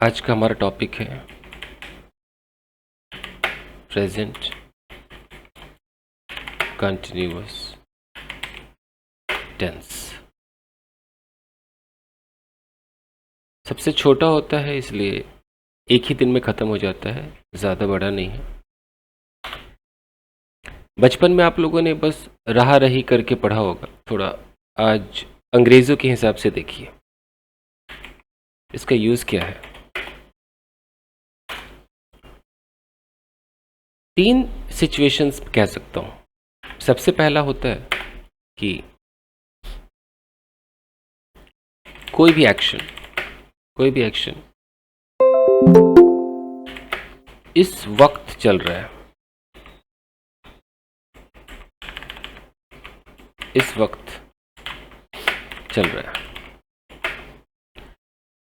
आज का हमारा टॉपिक है प्रेजेंट कंटिन्यूअस टेंस। सबसे छोटा होता है इसलिए एक ही दिन में ख़त्म हो जाता है, ज़्यादा बड़ा नहीं है। बचपन में आप लोगों ने बस रहा रही करके पढ़ा होगा थोड़ा। आज अंग्रेज़ों के हिसाब से देखिए इसका यूज़ क्या है। 3 सिचुएशंस कह सकता हूँ। सबसे पहला होता है कि कोई भी एक्शन इस वक्त चल रहा है, इस वक्त चल रहा है।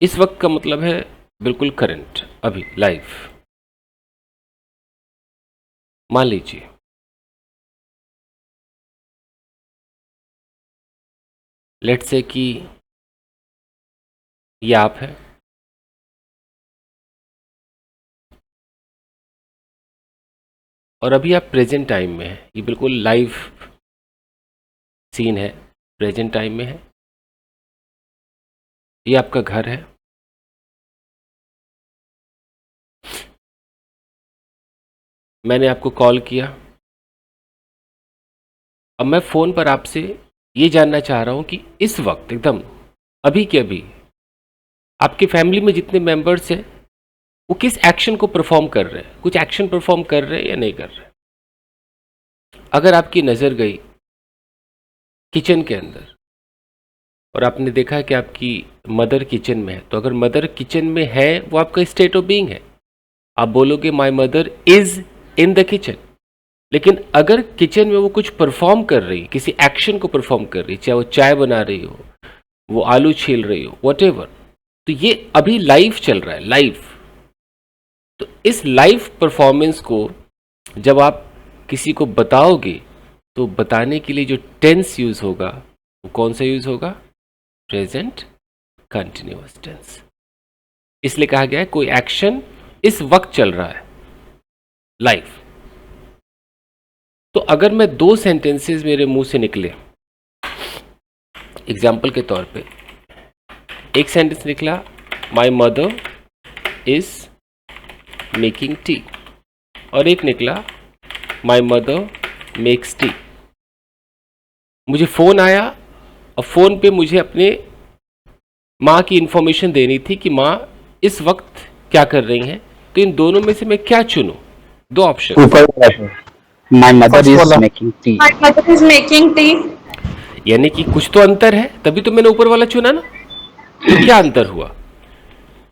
इस वक्त का मतलब है बिल्कुल करंट, अभी लाइव। मान लीजिए लेट्स से कि ये आप है और अभी आप प्रेजेंट टाइम में हैं। ये बिल्कुल लाइव सीन है, प्रेजेंट टाइम में है। ये आपका घर है, मैंने आपको कॉल किया। अब मैं फ़ोन पर आपसे ये जानना चाह रहा हूँ कि इस वक्त एकदम अभी के अभी आपके फैमिली में जितने मेंबर्स हैं वो किस एक्शन को परफॉर्म कर रहे हैं, कुछ एक्शन परफॉर्म कर रहे हैं या नहीं कर रहे। अगर आपकी नज़र गई किचन के अंदर और आपने देखा कि आपकी मदर किचन में है, तो अगर मदर किचन में है वो आपका स्टेट ऑफ बीइंग है, आप बोलोगे my mother is in the kitchen. लेकिन अगर किचन में वो कुछ परफॉर्म कर रही, किसी एक्शन को परफॉर्म कर रही, चाहे वो चाय बना रही हो, वो आलू छील रही हो, व्हाटएवर, तो ये अभी लाइव चल रहा है, लाइव। तो इस लाइव परफॉर्मेंस को जब आप किसी को बताओगे तो बताने के लिए जो टेंस यूज होगा वो कौन सा यूज होगा? Present continuous tense. इसलिए कहा गया है कोई एक्शन इस वक्त चल रहा है, लाइव। तो अगर मैं 2 सेंटेंसेस मेरे मुंह से निकले, एग्जाम्पल के तौर पे एक सेंटेंस निकला my mother is making tea, और एक निकला माई मदर मेक्स टी। मुझे फ़ोन आया और फ़ोन पे मुझे अपने माँ की इन्फॉर्मेशन देनी थी कि माँ इस वक्त क्या कर रही हैं। तो इन दोनों में से मैं क्या चुनूं? 2 option. My mother is making tea. My mother is making tea. यानी कि कुछ तो अंतर है, तभी तो मैंने ऊपर वाला चुना ना। तो क्या अंतर हुआ?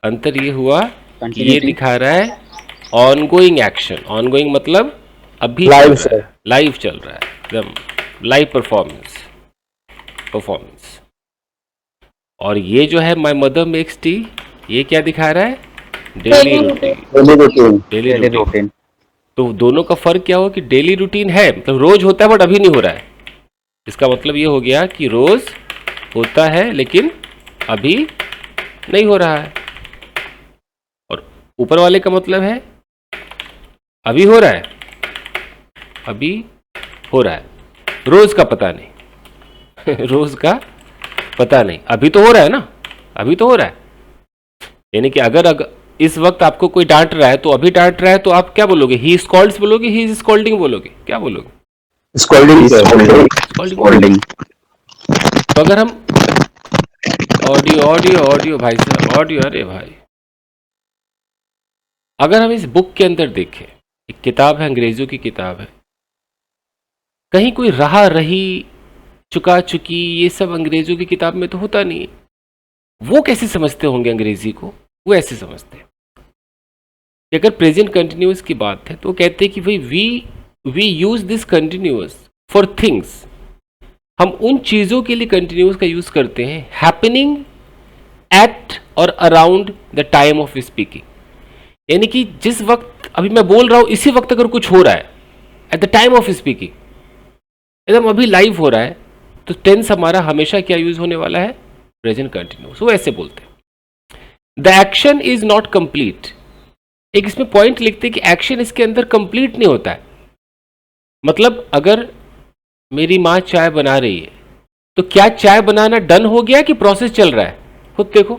अंतर ये हुआ कि ये दिखा रहा है ऑनगोइंग एक्शन। ऑनगोइंग मतलब अभी लाइव चल रहा है, लाइव चल रहा है, एकदम लाइव परफॉर्मेंस। और ये जो है माय मदर मेक्स टी, ये क्या दिखा रहा है? Daily routine. तो दोनों का फर्क क्या हो कि डेली रूटीन है, मतलब रोज होता है बट अभी नहीं हो रहा है। इसका मतलब ये हो गया कि रोज होता है लेकिन अभी नहीं हो रहा है। और ऊपर वाले का मतलब है अभी हो रहा है, अभी हो रहा है, रोज का पता नहीं रोज का पता नहीं, अभी तो हो रहा है ना, अभी तो हो रहा है। यानी कि अगर इस वक्त आपको कोई डांट रहा है तो अभी डांट रहा है तो आप क्या बोलोगे? ही स्कॉल्ड्स बोलोगे, ही इज स्कॉल्डिंग बोलोगे, क्या बोलोगे? स्कॉल्डिंग। तो अगर हम ऑडियो भाई साहब, ऑडियो, अरे भाई, अगर हम इस बुक के अंदर देखें, एक किताब है, अंग्रेजों की किताब है, कहीं कोई रहा रही, चुका चुकी, ये सब अंग्रेजों की किताब में तो होता नहीं है। वो कैसे समझते होंगे अंग्रेजी को? वो ऐसे समझते हैं कि अगर प्रेजेंट कंटिन्यूअस की बात है तो कहते हैं कि भाई we use this continuous for things. हम उन चीजों के लिए कंटिन्यूअस का यूज करते हैं हैपनिंग एट और around the time of speaking. यानी कि जिस वक्त अभी मैं बोल रहा हूं इसी वक्त अगर कुछ हो रहा है, at the time of speaking, एकदम अभी लाइव हो रहा है, तो टेंस हमारा हमेशा क्या यूज होने वाला है? Present continuous. वो ऐसे बोलते हैं। The action is not complete. एक इसमें पॉइंट लिखते हैं कि एक्शन इसके अंदर कंप्लीट नहीं होता है। मतलब अगर मेरी माँ चाय बना रही है तो क्या चाय बनाना डन हो गया कि प्रोसेस चल रहा है? खुद देखो,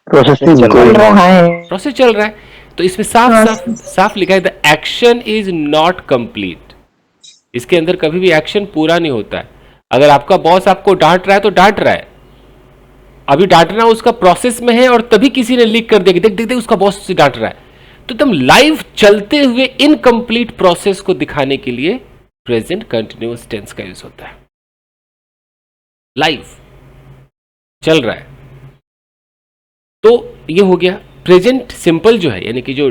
प्रोसेसिंग चल रहा है। प्रोसेस चल रहा है। तो इसमें साफ साफ साफ लिखा है the action is not complete. इसके अंदर कभी भी एक्शन पूरा नहीं होता है। अगर आपका बॉस आपको डांट रहा है तो डांट रहा है, अभी डांटना उसका प्रोसेस में है, और तभी किसी ने लीक कर दिया कि देख देख देख उसका बॉस उसे डांट रहा है। तो एकदम लाइव चलते हुए इनकम्प्लीट प्रोसेस को दिखाने के लिए प्रेजेंट कंटिन्यूअस टेंस का यूज होता है। लाइव चल रहा है। तो ये हो गया प्रेजेंट सिंपल जो है, यानी कि जो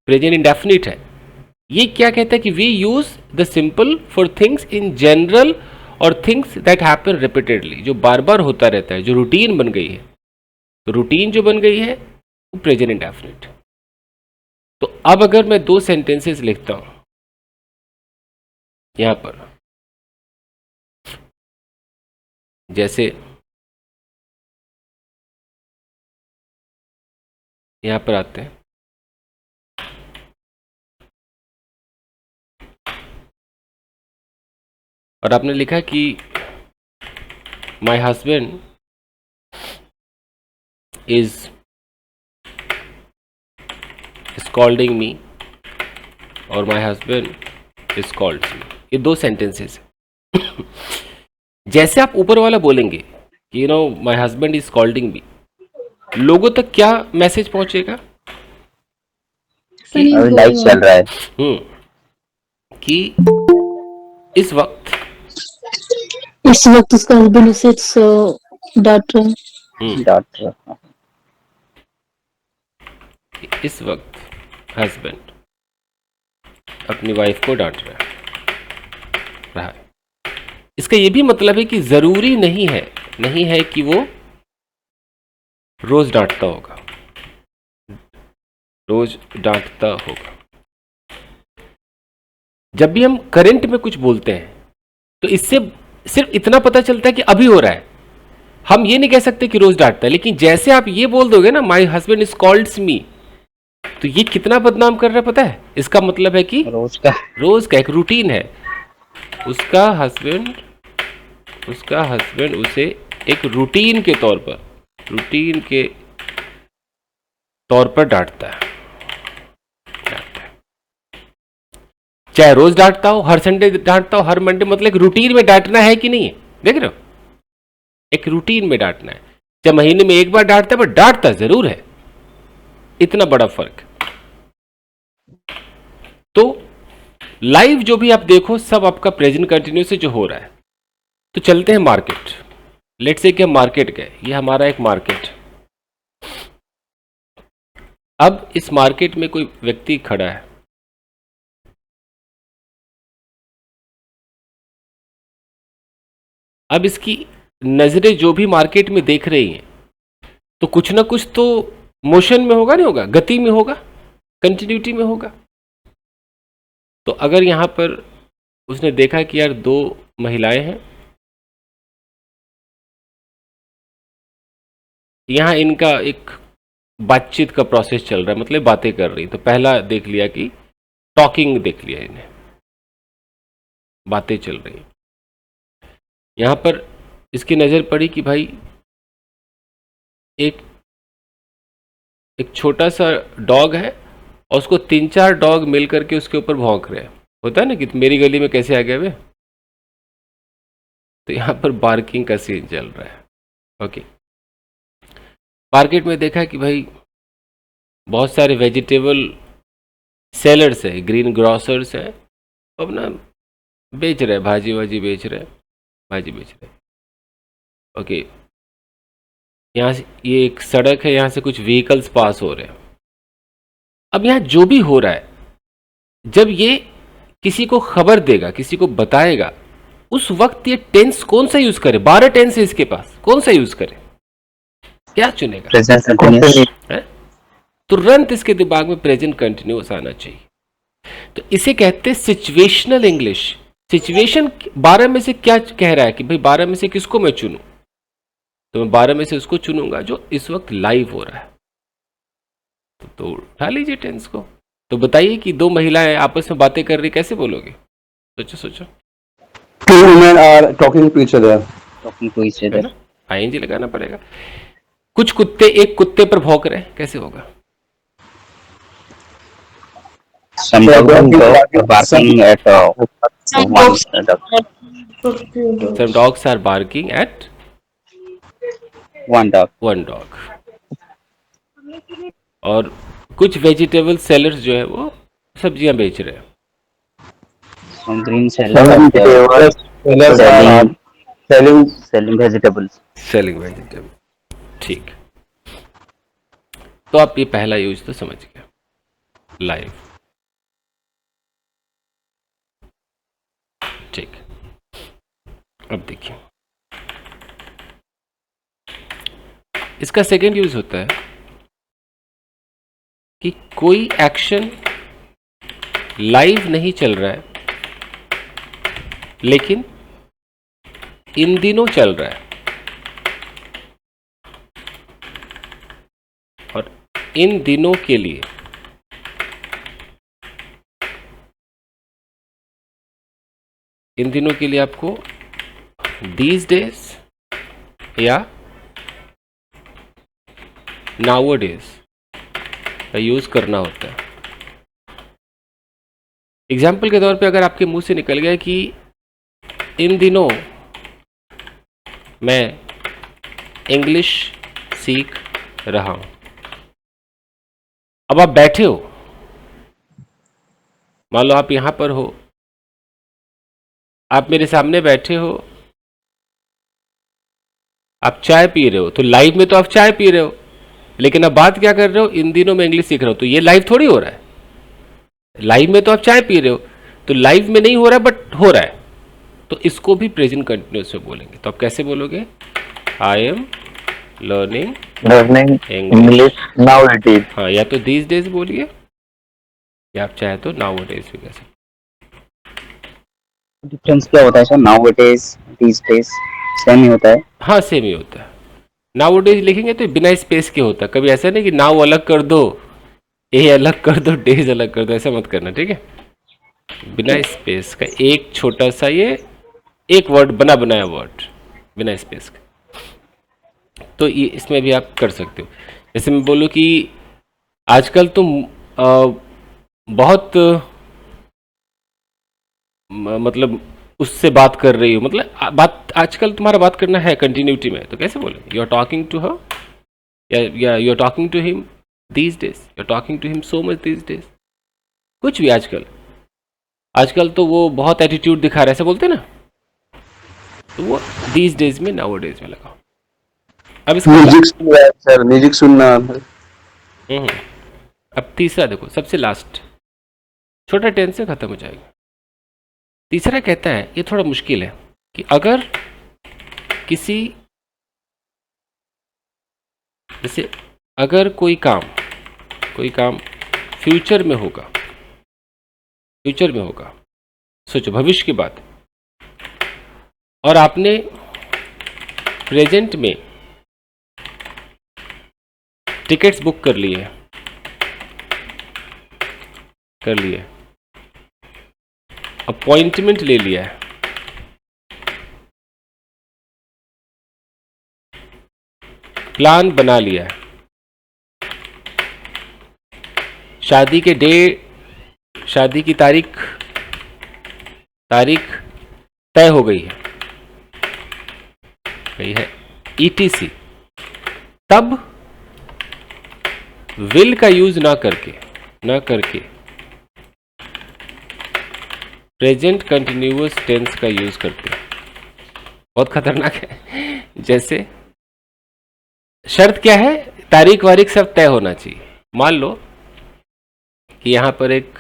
प्रेजेंट इंडेफिनिट है, ये क्या कहता है कि we use the simple for things in general और थिंग्स दैट हैपन रिपीटेडली, जो बार बार होता रहता है, जो रूटीन बन गई है। तो रूटीन जो बन गई है वो प्रेजेंट इंडेफिनिट। तो अब अगर मैं दो सेंटेंसेस लिखता हूं यहां पर, जैसे यहां पर आते हैं, और आपने लिखा कि माई हस्बैंड इज स्कॉल्डिंग मी और माई हस्बैंड इज कॉल्ड मी। ये दो सेंटेंसेस हैं। जैसे आप ऊपर वाला बोलेंगे कि you know my husband is calling me, लोगों तक क्या मैसेज पहुंचेगा कि अभी लाइव चल रहा है। कि इस वक्त उसका हस्बैंड उसे डांट रहा है। डॉक्टर इस वक्त हस्बैंड अपनी वाइफ को डांट रहा है। इसका ये भी मतलब है कि जरूरी नहीं है कि वो रोज डांटता होगा, रोज डांटता होगा। जब भी हम करंट में कुछ बोलते हैं तो इससे सिर्फ इतना पता चलता है कि अभी हो रहा है। हम ये नहीं कह सकते कि रोज डांटता है, लेकिन जैसे आप ये बोल दोगे ना माई हस्बैंड इज कॉल्ड्स मी, तो ये कितना बदनाम कर रहा है पता है? इसका मतलब है कि रोज का एक रूटीन है। उसका हस्बैंड उसे एक रूटीन के तौर पर डांटता है। चाहे रोज डांटता हो, हर संडे डांटता हो, हर मंडे, मतलब एक रूटीन में डांटना है कि नहीं है? देख रहे हो, एक रूटीन में डांटना है। चाहे महीने में एक बार डांटता है, पर डांटता जरूर है। इतना बड़ा फर्क। तो लाइव जो भी आप देखो सब आपका प्रेजेंट कंटिन्यूस से जो हो रहा है। तो चलते हैं मार्केट। लेट्स से कि हम मार्केट गए, ये हमारा एक मार्केट। अब इस मार्केट में कोई व्यक्ति खड़ा है, अब इसकी नजरें जो भी मार्केट में देख रही हैं, तो कुछ ना कुछ तो मोशन में होगा, नहीं होगा, गति में होगा, कंटिन्यूटी में होगा। तो अगर यहां पर उसने देखा कि यार दो महिलाएं हैं, यहां इनका एक बातचीत का प्रोसेस चल रहा है, मतलब बातें कर रही, तो पहला देख लिया कि टॉकिंग देख लिया, इन्हें बातें चल रही। यहां पर इसकी नजर पड़ी कि भाई एक छोटा सा डॉग है और उसको 3-4 डॉग मिल करके उसके ऊपर भौंक रहे हैं। होता है ना कि मेरी गली में कैसे आ गया वे। तो यहां पर बार्किंग का सीन चल रहा है। ओके, मार्केट में देखा कि भाई बहुत सारे वेजिटेबल सेलर्स हैं, ग्रीन ग्रोसर्स हैं, अब ना बेच रहे, भाजी बेच रहे। ओके, यहाँ से ये एक सड़क है, यहाँ से कुछ व्हीकल्स पास हो रहे हैं। अब यहाँ जो भी हो रहा है, जब ये किसी को खबर देगा, किसी को बताएगा, उस वक्त ये टेंस कौन सा यूज करे? 12 टेंस है इसके पास, कौन सा यूज करे? क्या चुनेगा? Present continuous. तुरंत इसके दिमाग में प्रेजेंट कंटिन्यूअस आना चाहिए। तो इसे कहते हैं सिचुएशनल इंग्लिश। सिचुएशन 12 में से क्या कह रहा है कि भाई 12 में से किसको मैं चुनूं? तो मैं 12 में से उसको चुनूंगा जो इस वक्त लाइव हो रहा है। तो उठा लीजिए टेंस को। तो बताइए कि दो महिलाएं आपस में बातें कर रही, कैसे बोलोगे? सोचो सोचो। Two women are talking to each other. talking to each है other. ना, आईएनजी लगाना पड़ेगा। कुछ कुत्ते एक कुत्ते पर भौंक रहे हैं, कैसे होगा? Some dogs are barking at one dog. Some dogs are barking at One dog. one dog. और कुछ वेजिटेबल सेलर्स जो है वो सब्जियां बेच रहे हैं। Some green Sellers sellers are selling vegetables. Selling vegetable, ठीक। तो आप ये पहला यूज तो समझ गए, लाइव। ठीक, अब देखिए इसका सेकेंड यूज होता है कि कोई एक्शन लाइव नहीं चल रहा है लेकिन इन दिनों चल रहा है, और इन दिनों के लिए आपको these days या nowadays का यूज करना होता है। एग्जाम्पल के तौर पे अगर आपके मुंह से निकल गया कि इन दिनों मैं इंग्लिश सीख रहा हूं। अब आप बैठे हो, मान लो आप यहां पर हो, आप मेरे सामने बैठे हो, आप चाय पी रहे हो, तो लाइव में तो आप चाय पी रहे हो, लेकिन अब बात क्या कर रहे हो? इन दिनों मैं इंग्लिश सीख रहा हूं। तो ये लाइव थोड़ी हो रहा है। लाइव में तो आप चाय पी रहे हो, तो लाइव में नहीं हो रहा है बट हो रहा है, तो इसको भी प्रेजेंट कंटिन्यूअस में बोलेंगे। तो आप कैसे बोलोगे? I am learning English nowadays. हाँ, या तो these days बोलिए, या आप चाहे तो nowadays भी कह सकते। डिफरेंस क्या होता है sir? Nowadays, these days, same ही होता है? हाँ, सेम ही होता है। nowadays लिखेंगे तो बिना स्पेस के होता है। कभी ऐसा नहीं कि नाउ अलग कर दो, ए अलग कर दो, डेज अलग कर दो, ऐसा मत करना, ठीक है? बिना स्पेस का एक छोटा सा ये एक वर्ड, बना बनाया वर्ड, बिना स्पेस का। तो ये इसमें भी आप कर सकते हो। जैसे मैं बोलूँ कि आजकल तुम बहुत मतलब उससे बात कर रही हो, मतलब बात आजकल तुम्हारा बात करना है कंटिन्यूटी में, तो कैसे बोले? You are talking to her, या you are talking to him these days, you are talking to him so much these days. कुछ भी आजकल तो वो बहुत एटीट्यूड दिखा रहा है, ऐसा बोलते ना, तो वो दीज डेज में नाउ डेज में लगाओ। अब इसका म्यूजिक सुन रहा है सर, म्यूजिक सुनना। अब तीसरा देखो, सबसे लास्ट, छोटा टेंस से खत्म हो जाएगा। तीसरा कहता है, ये थोड़ा मुश्किल है, कि अगर किसी, जैसे अगर कोई काम फ्यूचर में होगा, सोचो भविष्य की बात, और आपने प्रेजेंट में टिकट्स बुक कर लिए, अपॉइंटमेंट ले लिया है, प्लान बना लिया है, शादी की तारीख तय हो गई है, ETC, तब विल का यूज ना करके प्रेजेंट कंटिन्यूअस टेंस का यूज करते हैं। बहुत खतरनाक है। जैसे शर्त क्या है? तारीख वारीख सब तय होना चाहिए। मान लो कि यहां पर एक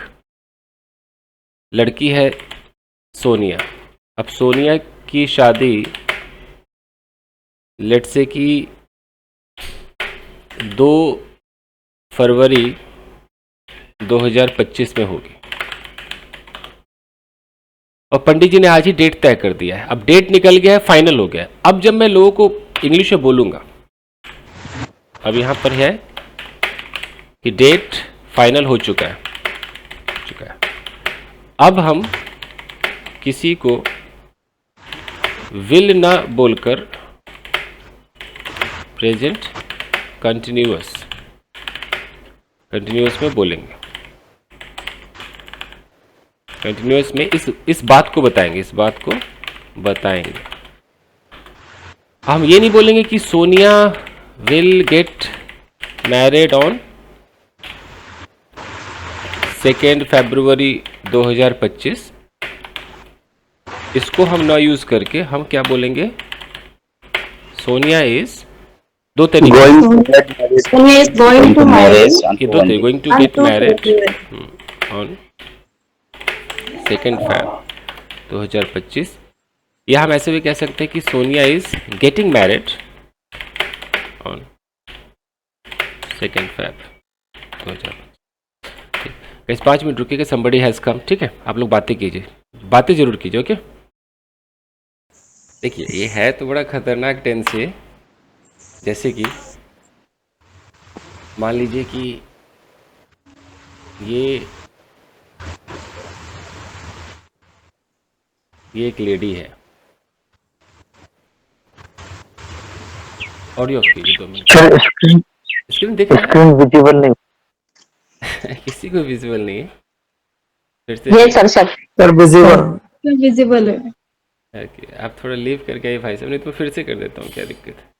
लड़की है सोनिया, अब सोनिया की शादी लेट्स से कि 2 फरवरी 2025 में होगी, और पंडित जी ने आज ही डेट तय कर दिया है। अब डेट निकल गया है, फाइनल हो गया है। अब जब मैं लोगों को इंग्लिश में बोलूँगा। अब यहाँ पर है कि डेट फाइनल हो चुका है। अब हम किसी को विल ना बोलकर प्रेजेंट कंटिन्यूअस में बोलेंगे। कंटिन्यूअस में इस बात को बताएंगे। हम ये नहीं बोलेंगे कि Sonia will get married on 2 February 2025। इसको हम ना यूज करके हम क्या बोलेंगे, सोनिया इज, दो तरीके, Sonia is going to marry ये दो तरीके, going to get married on 2 February 2025। या हम ऐसे भी कह सकते हैं कि Sonia is getting married on 2 February 2025। इस 5 मिनट रुकिएगा, somebody has come, ठीक है। आप लोग बातें कीजिए, बातें जरूर कीजिए, ओके। देखिए ये है तो बड़ा खतरनाक टेंस है। जैसे कि मान लीजिए कि ये एक लेडी है, ऑडियो ऑफ कीजिए 2 मिनट। स्क्रीन देख रहे हैं? स्क्रीन विजिबल नहीं। किसी को विजुअल नहीं है। फिर से Yes, sir, sir. Sir visible. Visible है। ओके, आप थोड़ा लीव करके आइए भाई साहब, नहीं तो फिर से कर देता हूँ, क्या दिक्कत है।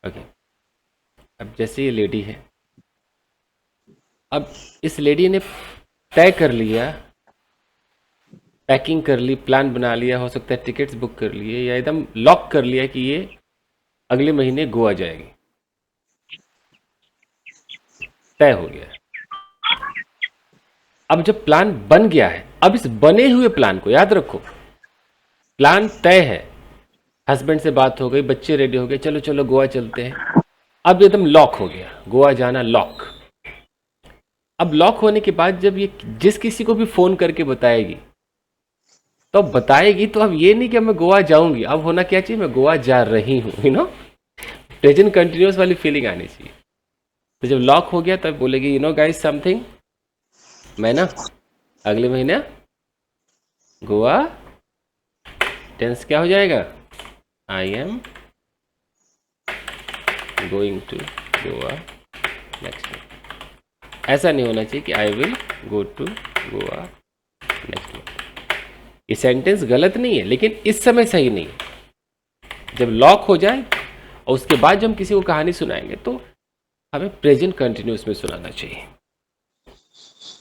ओके, अब जैसे ये लेडी है, अब इस लेडी ने तय कर लिया, पैकिंग कर ली, प्लान बना लिया, हो सकता है टिकट्स बुक कर लिए, या एकदम लॉक कर लिया कि ये अगले महीने गोवा जाएगी, तय हो गया। अब जब प्लान बन गया है, अब इस बने हुए प्लान को याद रखो, प्लान तय है, हस्बैंड से बात हो गई, बच्चे रेडी हो गए, चलो चलो गोवा चलते हैं। अब एकदम लॉक हो गया, गोवा जाना लॉक। अब लॉक होने के बाद जब ये जिस किसी को भी फोन करके बताएगी, तो बताएगी तो अब ये नहीं कि मैं गोवा जाऊंगी, अब होना क्या चाहिए, मैं गोवा जा रही हूँ, यू नो, प्रेजेंट कंटिन्यूअस वाली फीलिंग आनी चाहिए। तो जब लॉक हो गया तब बोलेगी, यू नो गाइस समथिंग, मैं ना अगले महीने गोवा, टेंस क्या हो जाएगा, I am going to Goa next month. ऐसा नहीं होना चाहिए कि I will go to Goa next month. ये सेंटेंस गलत नहीं है, लेकिन इस समय सही नहीं है। जब लॉक हो जाए और उसके बाद जब हम किसी को कहानी सुनाएंगे तो हमें प्रेजेंट कंटिन्यूअस में सुनाना चाहिए।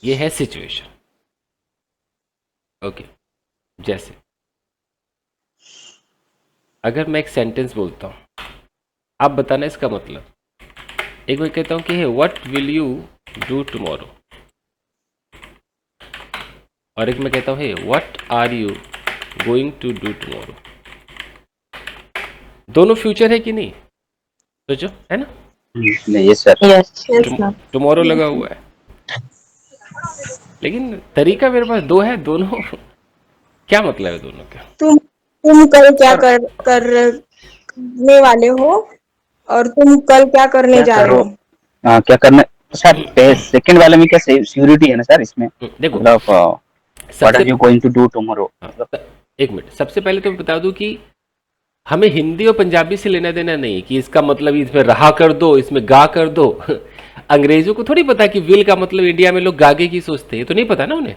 ये है सिचुएशन, ओके। जैसे अगर मैं एक सेंटेंस बोलता हूं, आप बताना इसका मतलब। एक मैं कहता हूं कि hey what will you do tomorrow, और एक मैं कहता हूं hey what are you going to do tomorrow. दोनों फ्यूचर है कि नहीं, सोचो, है ना। Yes sir. Yes, sir. Tomorrow लगा हुआ है, लेकिन तरीका मेरे पास दो है, दोनों क्या मतलब है दोनों का। तुम कल क्या करने वाले हो और तुम कल क्या करने जा रहे हो। क्या करना सर, सेकंड वाले में क्या सिक्योरिटी है ना सर इसमें, देखो मतलब what are you going to do tomorrow. एक मिनट, सबसे पहले तो मैं बता दूं कि हमें हिंदी और पंजाबी से लेना देना नहीं कि इसका मतलब इसमें रहा कर दो, इसमें गा कर दो। अंग्रेजों को थोड़ी पता कि विल का मतलब इंडिया में लोग गागे की सोचते हैं, तो नहीं पता ना उन्हें।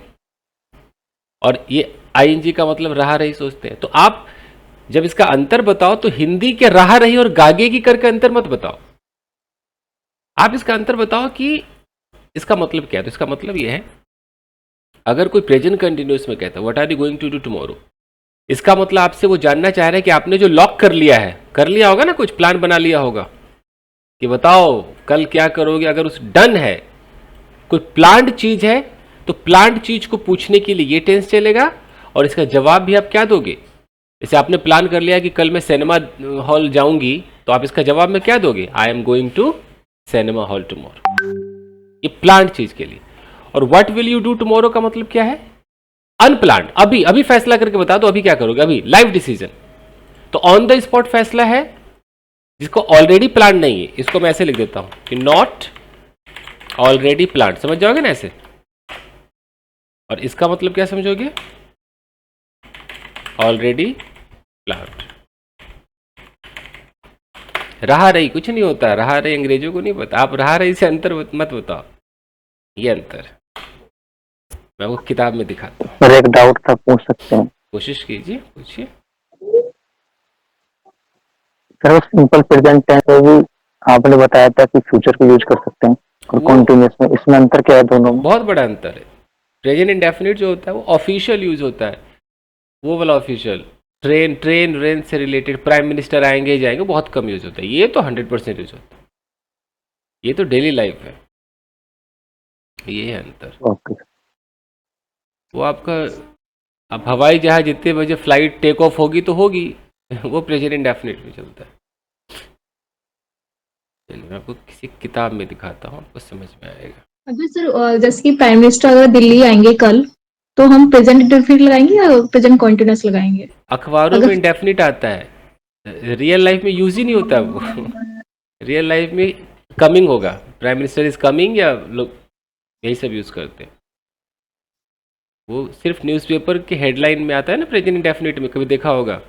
और ये आईएनजी का मतलब रहा रही सोचते हैं। तो आप जब इसका अंतर बताओ तो हिंदी के रहा रही और गागे की करके अंतर मत बताओ, आप इसका अंतर बताओ कि इसका मतलब क्या है। तो इसका मतलब यह है, अगर कोई प्रेजेंट कंटिन्यूअस में कहता है what are you going to do tomorrow, इसका मतलब आपसे वो जानना चाह रहा है कि आपने जो लॉक कर लिया है, कर लिया होगा ना, कुछ प्लान बना लिया होगा कि बताओ कल क्या करोगे। अगर उस डन है, कोई प्लान्ड चीज है, तो प्लान्ड चीज को पूछने के लिए ये टेंस चलेगा, और इसका जवाब भी आप क्या दोगे। जैसे आपने प्लान कर लिया कि कल मैं सिनेमा हॉल जाऊंगी, तो आप इसका जवाब में क्या दोगे, I am going to cinema hall tomorrow. ये प्लान्ड चीज के लिए। और what will you do tomorrow का मतलब क्या है? अनप्लान्ड। अभी अभी फैसला करके बता दो, अभी क्या करोगे, अभी लाइव डिसीजन। तो ऑन द स्पॉट फैसला है जिसको ऑलरेडी प्लान नहीं है। इसको मैं ऐसे लिख देता हूं कि नॉट ऑलरेडी प्लान, समझ जाओगे ना ऐसे। और इसका मतलब क्या समझोगे? Already plan. रहा रही कुछ नहीं होता, रहा रही अंग्रेजों को नहीं पता। आप रहा रही से अंतर मत बताओ, ये अंतर मैं वो किताब में दिखाता हूँ। सर एक डाउट था, पूछ सकते हैं? कोशिश कीजिए, पूछिए। सर सिंपल प्रेजेंट टेंस में भी आपने बताया था कि फ्यूचर को यूज कर सकते हैं और वो कॉन्टिन्यूअस में, इसमें अंतर क्या है दोनों में? बहुत बड़ा अंतर है। प्रेजेंट इंडेफिनिट जो होता है वो ऑफिशियल यूज होता है, वो वाला ऑफिशियल। ट्रेन रेन से रिलेटेड, प्राइम मिनिस्टर आएंगे जाएंगे, बहुत कम यूज होता है। ये तो 100% यूज होता है, ये तो डेली लाइफ है। ये है अंतर। ओके। वो आपका, अब हवाई जहाज जितने बजे फ्लाइट टेक ऑफ होगी तो होगी, वो प्रेजेंट इंडेफिनिट में चलता है। चलिए मैं आपको किसी किताब में दिखाता हूँ, आपको समझ में आएगा। अगर सर जैसे कि प्राइम मिनिस्टर अगर दिल्ली आएंगे कल, तो हम प्रेजेंट इंडेफिनिट लगाएंगे या प्रेजेंट कॉन्टिन्यूअस लगाएंगे? अखबारों अगर में इंडेफिनिट आता है, रियल लाइफ में यूज ही नहीं होता वो। रियल लाइफ में कमिंग होगा, प्राइम मिनिस्टर इज कमिंग, या लोग यही सब यूज करते हैं। वो सिर्फ न्यूज़पेपर के हेडलाइन में आता है ना प्रेजेंट इंडेफिनिट में, कभी देखा होगा।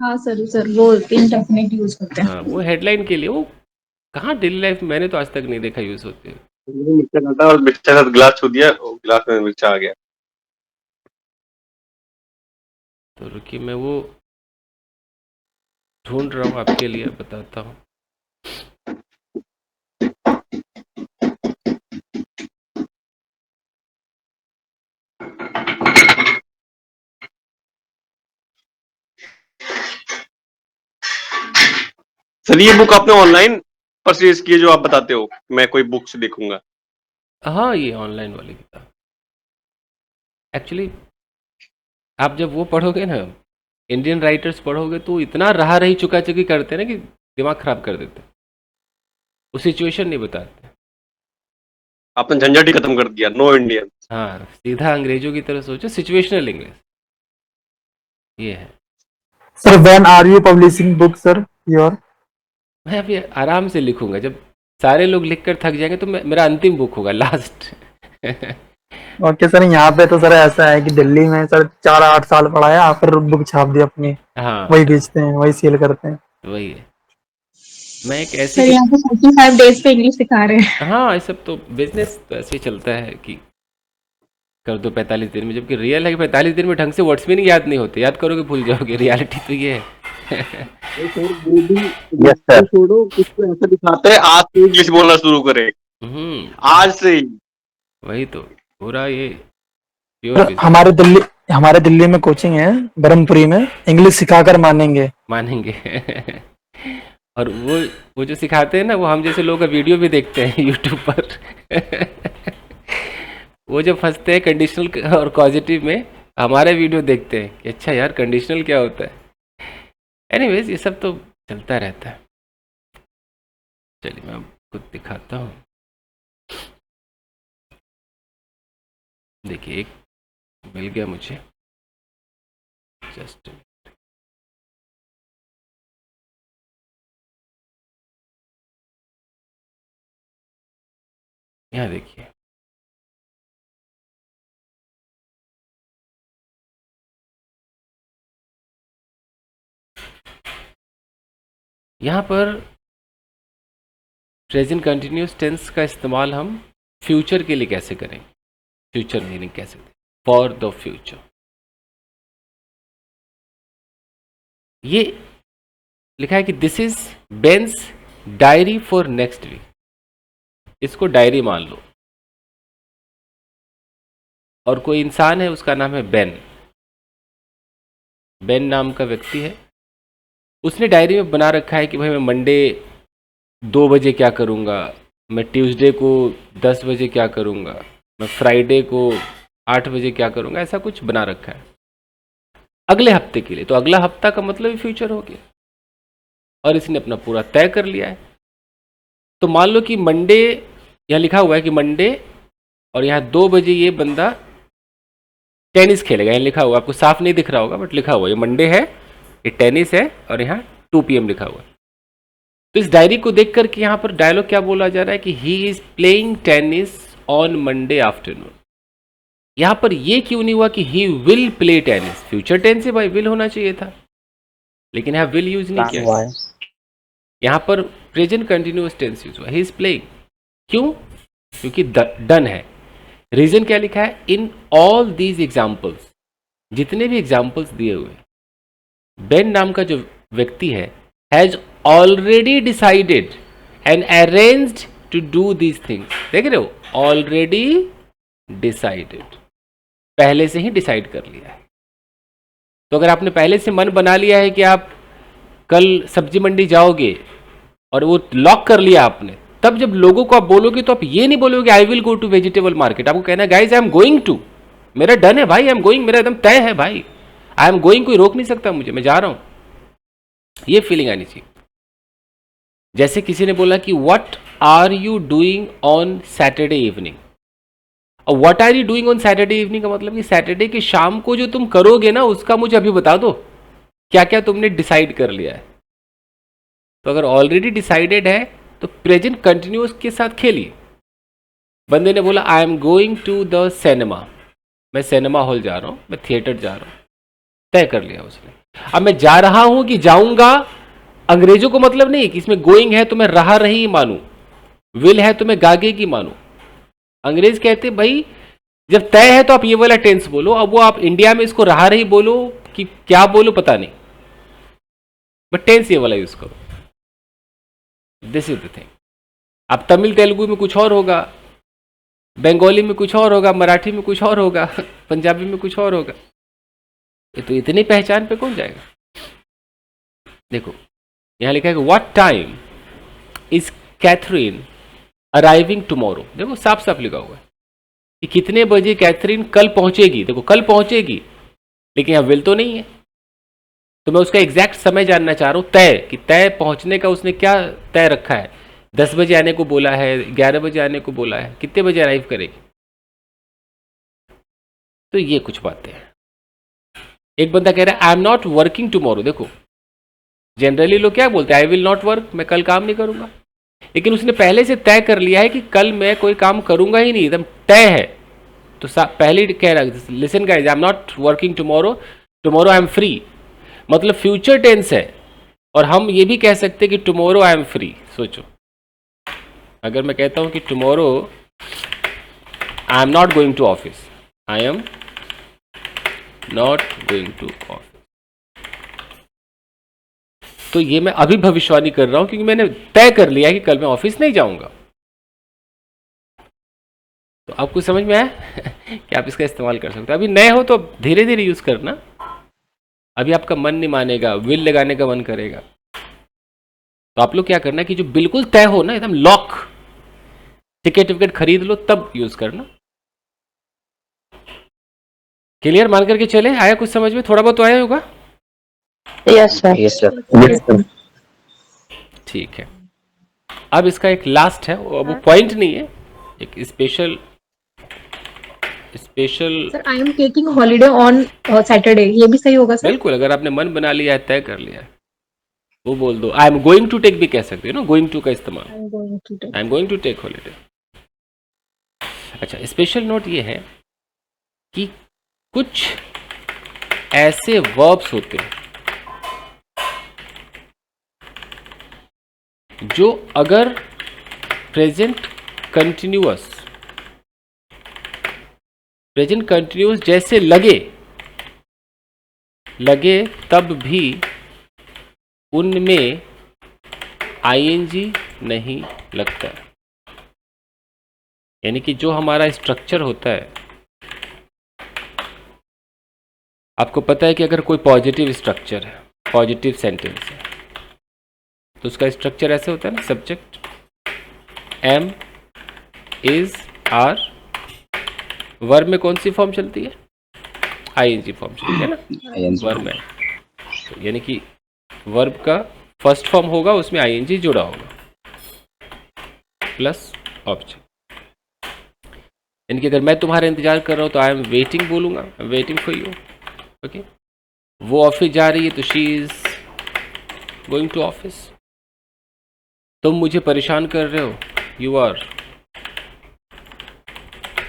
हाँ सर वो इंडेफिनिट यूज करते हैं। हाँ, वो हेडलाइन के लिए। वो कहाँ डेली लाइफ में मैंने तो आज तक नहीं देखा यूज होते हुए। मिर्चा खाता और मिर्चा का गिलास छू दिया, गिलास में मिर्चा आ गया। तो रुकिए मैं वो ढूंढ रहा हूँ आपके लिए, बताता हूँ। सर ये बुक आपने ऑनलाइन परचेज की है जो आप बताते हो? मैं कोई बुक से देखूंगा। हाँ, ये ऑनलाइन वाली किताब। एक्चुअली आप जब वो पढ़ोगे ना, इंडियन राइटर्स पढ़ोगे, तो इतना रहा रही चुका चुकी करते हैं ना कि दिमाग खराब कर देते हैं। वो सिचुएशन नहीं बताते। आपने झंझट ही खत्म कर दिया, नो इंडियन। हाँ, सीधा अंग्रेजों की तरह सोचो, सिचुएशनल इंग्लिश ये है। Sir, when are you publishing book, sir? Your मैं अभी आराम से लिखूंगा, जब सारे लोग लिख कर थक जाएंगे तो मेरा अंतिम बुक होगा, लास्ट। ओके सर, यहाँ पे तो सर ऐसा है कि दिल्ली में सर 4-8 साल पढ़ा है, आकर बुक छाप दी अपनी, हाँ, वही बेचते हैं, वही सेल करते हैं। वही है। मैं एक सर ऐसी यहाँ पे 45 डेज पे इंग्लिश सिखा रहे हैं। हाँ, ये सब तो बिजनेस तो ऐसे ही चलता है कि कर दो 45 दिन में, जबकि रियल है कि 45 दिन में ढंग से वर्ड्स भी नहीं याद नहीं होते। याद करोगे भूल जाओगे, रियलिटी तो ये है। Yes sir. छोड़ो, कुछ तो ऐसा दिखाते हैं आज से इंग्लिश बोलना शुरू करे, आज से ही। वही तो पूरा ये प्योर सर बिजनेस। हमारे दिल्ली में कोचिंग है ब्रह्मपुरी में, इंग्लिश सिखाकर मानेंगे। मानेंगे। और वो जो सिखाते हैं ना, वो हम जैसे लोगों का वीडियो भी देखते हैं यूट्यूब पर। वो जब फंसते हैं कंडीशनल और पॉजिटिव में, हमारे वीडियो देखते हैं कि अच्छा यार कंडीशनल क्या होता है। एनीवेज ये सब तो चलता रहता है। चलिए मैं आपको दिखाता हूँ। देखिए एक मिल गया मुझे, जस्ट यहाँ देखिए। यहाँ पर प्रेजेंट कंटिन्यूस टेंस का इस्तेमाल हम फ्यूचर के लिए कैसे करेंगे, फ्यूचर मीनिंग कैसे दें, फॉर द फ्यूचर। ये लिखा है कि दिस इज बेन्स डायरी फॉर नेक्स्ट वीक। इसको डायरी मान लो, और कोई इंसान है उसका नाम है बेन। बेन नाम का व्यक्ति है, उसने डायरी में बना रखा है कि भाई मैं मंडे 2 बजे क्या करूँगा, मैं ट्यूसडे को 10 बजे क्या करूँगा, मैं फ्राइडे को 8 बजे क्या करूँगा, ऐसा कुछ बना रखा है अगले हफ्ते के लिए। तो अगला हफ्ता का मतलब ही फ्यूचर हो गया, और इसने अपना पूरा तय कर लिया है। तो मान लो कि मंडे यहाँ लिखा हुआ है कि मंडे, और यहाँ 2 बजे ये बंदा टेनिस खेलेगा। यहाँ लिखा हुआ, आपको साफ नहीं दिख रहा होगा बट लिखा हुआ है, ये मंडे है, ये टेनिस है, और यहाँ 2 PM लिखा हुआ है। तो इस डायरी को देख करके यहाँ पर डायलॉग क्या बोला जा रहा है कि he is playing tennis on Monday afternoon. यहाँ पर ये क्यों नहीं हुआ कि he will play tennis? Future tense से भाई विल होना चाहिए था, लेकिन यहाँ विल यूज नहीं किया, यहाँ पर प्रेजेंट कंटिन्यूअस टेंस यूज हुआ, ही इज प्लेइंग। क्यों? क्योंकि डन है। रीजन क्या लिखा है? इन ऑल दीज एग्जाम्पल्स, जितने भी एग्जाम्पल्स दिए हुए, बेन नाम का जो व्यक्ति है has already decided and arranged to do these things. देख रहे हो, ऑलरेडी डिसाइडेड, पहले से ही डिसाइड कर लिया है। तो अगर आपने पहले से मन बना लिया है कि आप कल सब्जी मंडी जाओगे और वो लॉक कर लिया आपने, तब जब लोगों को आप बोलोगे तो आप ये नहीं बोलोगे I will go to vegetable market, आपको कहना है guys I am going to, मेरा डन है भाई, आई एम गोइंग, मेरा एकदम तय है भाई, आई एम गोइंग, कोई रोक नहीं सकता मुझे, मैं जा रहा हूं। ये फीलिंग आनी चाहिए। जैसे किसी ने बोला कि what are you doing on Saturday evening, और what are you doing on Saturday evening का मतलब कि सैटरडे की शाम को जो तुम करोगे ना, उसका मुझे अभी बता दो, क्या क्या तुमने डिसाइड कर लिया है। तो अगर ऑलरेडी डिसाइडेड है तो प्रेजेंट कंटिन्यूअस के साथ खेलिए। बंदे ने बोला I am going to the cinema, मैं सिनेमा हॉल जा रहा हूं, मैं थिएटर जा रहा हूं, तय कर लिया उसने। अब मैं जा रहा हूं कि जाऊंगा, अंग्रेजों को मतलब नहीं कि इसमें गोइंग है तो मैं रहा रही मानू, विल है तो मैं गागे की मानू। अंग्रेज कहते भाई जब तय है तो आप ये वाला टेंस बोलो। अब वो आप इंडिया में इसको रहा रही बोलो कि क्या बोलो पता नहीं, बट टेंस ये वाला यूज करो। This is the thing. अब तमिल तेलुगु में कुछ और होगा, बंगाली में कुछ और होगा, मराठी में कुछ और होगा, पंजाबी में कुछ और होगा। ये तो इतनी पहचान पे कौन जाएगा? देखो यहां लिखा है कि what time is Catherine arriving tomorrow. देखो साफ साफ लिखा हुआ है कि कितने बजे कैथरीन कल पहुंचेगी। देखो कल पहुंचेगी, लेकिन यहां विल तो नहीं है, तो मैं उसका एग्जैक्ट समय जानना चाह रहा हूं, तय, कि तय पहुंचने का उसने क्या तय रखा है। 10 बजे आने को बोला है, 11 बजे आने को बोला है, कितने बजे अराइव करेगी। तो ये कुछ बातें हैं। एक बंदा कह रहा है आई एम नॉट वर्किंग टुमारो। देखो जनरली लोग क्या बोलते हैं, आई विल नॉट वर्क, मैं कल काम नहीं करूंगा, लेकिन उसने पहले से तय कर लिया है कि कल मैं कोई काम करूंगा ही नहीं, एकदम तय है। तो पहले ही कह रहा है listen guys, I am not working tomorrow, tomorrow I M free, मतलब फ्यूचर टेंस है। और हम ये भी कह सकते हैं कि टुमारो आई एम फ्री। सोचो अगर मैं कहता हूं कि tomorrow I am not going to office, I am not going to office, तो ये मैं अभी भविष्यवाणी कर रहा हूं क्योंकि मैंने तय कर लिया है कि कल मैं ऑफिस नहीं जाऊंगा। तो आपको समझ में आया कि आप इसका इस्तेमाल कर सकते हो। अभी नए हो तो धीरे धीरे यूज करना, अभी आपका मन नहीं मानेगा, विल लगाने का मन करेगा। तो आप लोग क्या करना कि जो बिल्कुल तय हो ना, एकदम लॉक, टिकट विकेट खरीद लो तब यूज करना। क्लियर मान करके चले? आया कुछ समझ में? थोड़ा बहुत तो आया होगा। Yes sir. ठीक है, अब इसका एक लास्ट है, वो पॉइंट नहीं है, एक special sir I am taking holiday on Saturday, ये भी सही होगा सर? बिल्कुल, अगर आपने मन बना लिया है, तय कर लिया है, वो बोल दो। I am going to take भी कह सकते हो ना, गोइंग टू का इस्तेमाल, I am going to take holiday. अच्छा, स्पेशल नोट ये है कि कुछ ऐसे वर्ब्स होते हैं जो अगर प्रेजेंट कंटिन्यूअस जैसे लगे तब भी उनमें आईएनजी नहीं लगता। यानी कि जो हमारा स्ट्रक्चर होता है, आपको पता है कि अगर कोई पॉजिटिव स्ट्रक्चर है, पॉजिटिव सेंटेंस है, तो उसका स्ट्रक्चर ऐसे होता है ना, subject am, is, are, verb में कौन सी फॉर्म चलती है? आईएनजी फॉर्म चलती है ना वर्ब में। तो यानी कि वर्ब का फर्स्ट फॉर्म होगा, उसमें आईएनजी जुड़ा होगा प्लस ऑब्जेक्ट। यानी कि अगर मैं तुम्हारा इंतजार कर रहा हूँ तो आई एम वेटिंग बोलूँगा, I am waiting for you. Okay, वो ऑफिस जा रही है तो she is going to office. तुम मुझे परेशान कर रहे हो, यू आर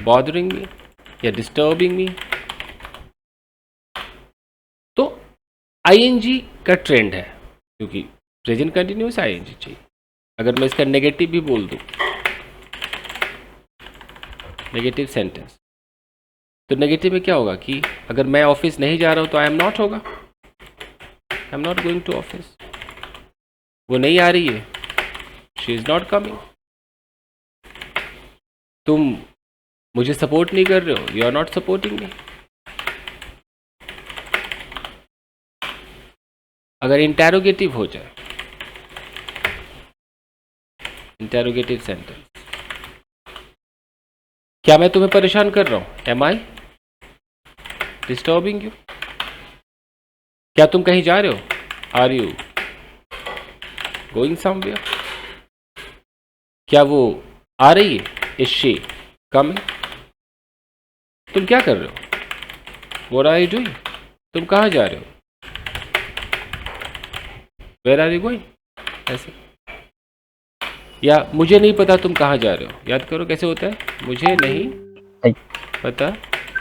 बॉदरिंग मी या डिस्टर्बिंग मी। तो आईएनजी का ट्रेंड है, क्योंकि प्रेजेंट कंटिन्यूस आईएनजी चाहिए। अगर मैं इसका नेगेटिव भी बोल दूं, नेगेटिव सेंटेंस, तो नेगेटिव में क्या होगा कि अगर मैं ऑफिस नहीं जा रहा हूं तो आई एम नॉट होगा, I am not going to office. वो नहीं आ रही है, शी इज नॉट कमिंग। तुम मुझे सपोर्ट नहीं कर रहे हो, you are not supporting me. अगर इंटेरोगेटिव हो जाए, इंटेरोगेटिव सेंटेंस, क्या मैं तुम्हें परेशान कर रहा हूं? Am I disturbing you? क्या तुम कहीं जा रहे हो? Are you going somewhere? क्या वो आ रही है? Is she coming? तुम क्या कर रहे हो? What are you doing? तुम कहाँ जा रहे हो? Where are you going? ऐसे। या मुझे नहीं पता तुम कहाँ जा रहे हो। याद करो कैसे होता है, मुझे नहीं पता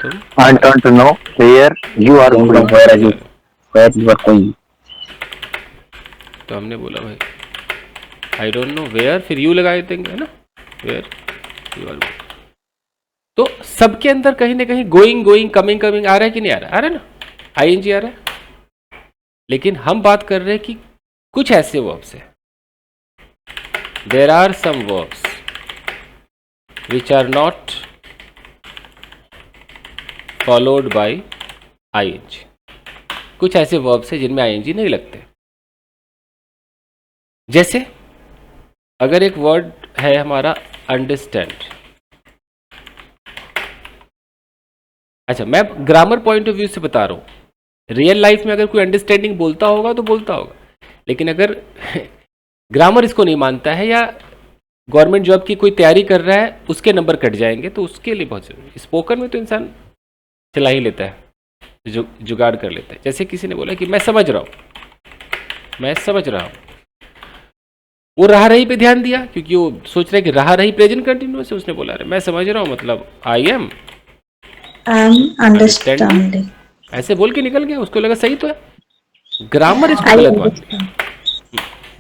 तुम I don't know where you are going. Where you are going. तो हमने बोला भाई आई डोंट नो वेयर, फिर यू लगाए देंगे, है ना, वेयर यू आर गोइंग। तो सबके अंदर कहीं ना कहीं गोइंग गोइंग कमिंग कमिंग आ रहा है कि नहीं आ रहा? आ रहा है ना, आईएनजी आ रहा है। लेकिन हम बात कर रहे हैं कि कुछ ऐसे वर्ब्स हैं, there are some verbs which are not followed by I N G. कुछ ऐसे वर्ब्स हैं जिनमें आईएनजी नहीं लगते। जैसे अगर एक वर्ड है हमारा अंडरस्टैंड, अच्छा मैं ग्रामर पॉइंट ऑफ व्यू से बता रहा हूं। रियल लाइफ में अगर कोई अंडरस्टैंडिंग बोलता होगा तो बोलता होगा, लेकिन अगर ग्रामर इसको नहीं मानता है या गवर्नमेंट जॉब की कोई तैयारी कर रहा है, उसके नंबर कट जाएंगे, तो उसके लिए बहुत जरूरी। स्पोकन में तो इंसान चला ही लेता है, जुगाड़ कर लेता है। जैसे किसी ने बोला कि मैं समझ रहा हूं, मैं समझ रहा हूं, वो रहा रही पे ध्यान दिया, क्योंकि वो सोच रहा है कि रहा रही प्रेजेंट कंटिन्यूअस है। उसने बोला मैं समझ रहा हूं मतलब आई एम अंडरस्टैंडिंग। ऐसे बोल के निकल गया, उसको लगा सही तो है। ग्रामर इसको गलत मान लिया,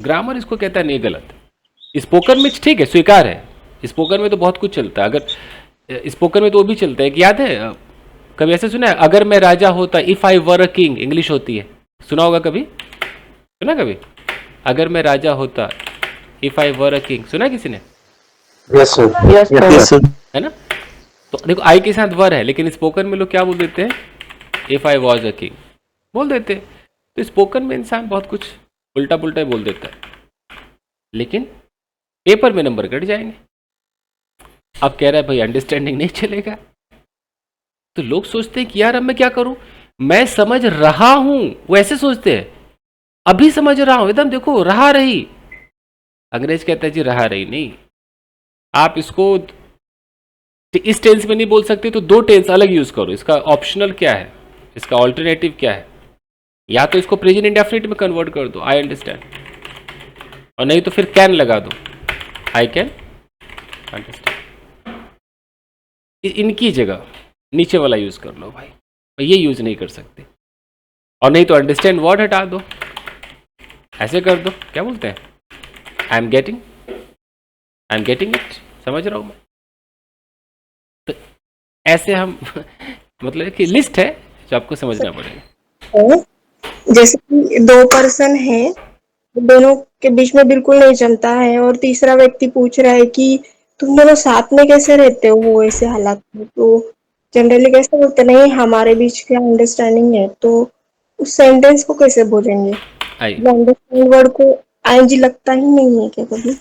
ग्रामर इसको कहता है नहीं गलत। स्पोकन में ठीक है, स्वीकार है, स्पोकन में तो बहुत कुछ चलता है। अगर स्पोकन में तो वो भी चलता है कि याद है कभी ऐसे सुना है, अगर मैं राजा होता, if I were a king, English होती है, सुना होगा कभी, सुना कभी, अगर मैं राजा होता, if I were a king, सुना किसी ने? Yes sir. Yes sir. है ना। तो देखो आई के साथ वर है, लेकिन स्पोकन में लोग क्या बोल देते हैं, if I was a king बोल देते हैं। तो स्पोकन में इंसान बहुत कुछ उल्टा पुल्टा ही बोल देता है, लेकिन पेपर में नंबर कट जाएंगे। अब कह रहा है भाई अंडरस्टैंडिंग नहीं चलेगा, तो लोग सोचते हैं कि यार अब मैं क्या करूं, मैं समझ रहा हूं, वो ऐसे सोचते हैं, अभी समझ रहा हूं एकदम, देखो रहा रही। अंग्रेज कहता है जी रहा रही नहीं, आप इसको इस टेंस में नहीं बोल सकते तो दो टेंस अलग यूज करो। इसका ऑप्शनल क्या है, इसका ऑल्टरनेटिव क्या है, या तो इसको प्रेजेंट इंडेफिनिट में कन्वर्ट कर दो, आई अंडरस्टैंड, और नहीं तो फिर कैन लगा दो, आई कैन अंडरस्टैंड। इनकी जगह नीचे वाला यूज कर लो भाई, ये यूज नहीं कर सकते। और नहीं तो अंडरस्टैंड वर्ड हटा दो, ऐसे कर दो, क्या बोलते हैं, आई एम गेटिंग इट, समझ रहा हूं मैं। तो ऐसे हम मतलब कि लिस्ट है जो आपको समझना पड़ेगा। जैसे कि दो पर्सन है, दोनों के बीच में बिल्कुल नहीं चलता है, और तीसरा व्यक्ति पूछ रहा है कि तुम दोनों साथ में कैसे रहते हो ऐसे हालात में, तो जनरली कैसे बोलते, नहीं हमारे बीच क्या अंडरस्टैंडिंग है, तो उस सेंटेंस को कैसे बोलेंगे? अंडरस्टैंड वर्ड को आईएनजी लगता ही नहीं है क्या कभी?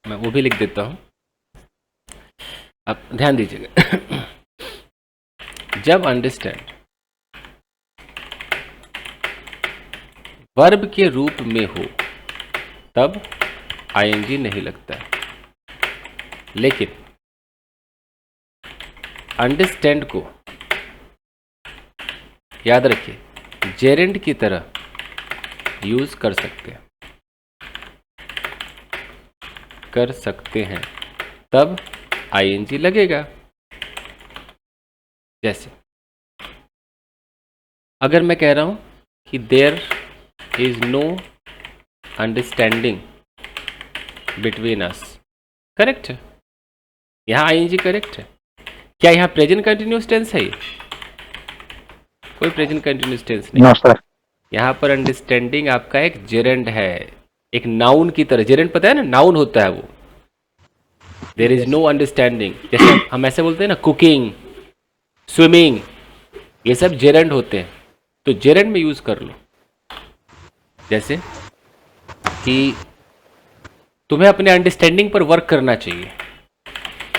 मैं वो भी लिख देता हूं, आप ध्यान दीजिएगा। जब अंडरस्टैंड वर्ब के रूप में हो तब आईएनजी नहीं लगता है, लेकिन अंडरस्टैंड को याद रखिए जेरेंड की तरह यूज कर सकते हैं तब आईएनजी लगेगा। जैसे अगर मैं कह रहा हूं कि there is no understanding between us, correct है, यहां आईएनजी करेक्ट है। क्या यहां प्रेजेंट कंटिन्यूअस टेंस है? कोई प्रेजेंट कंटिन्यूअस टेंस नहीं। No sir. यहाँ पर अंडरस्टैंडिंग आपका एक जेरेंड है, एक नाउन की तरह। जेरेंड पता है ना, नाउन होता है वो। देयर इज नो अंडरस्टैंडिंग, जैसे हम ऐसे बोलते हैं ना, कुकिंग, स्विमिंग, ये सब जेरेंड होते हैं। तो जेरेंड में यूज कर लो। जैसे कि तुम्हें अपने अंडरस्टैंडिंग पर वर्क करना चाहिए।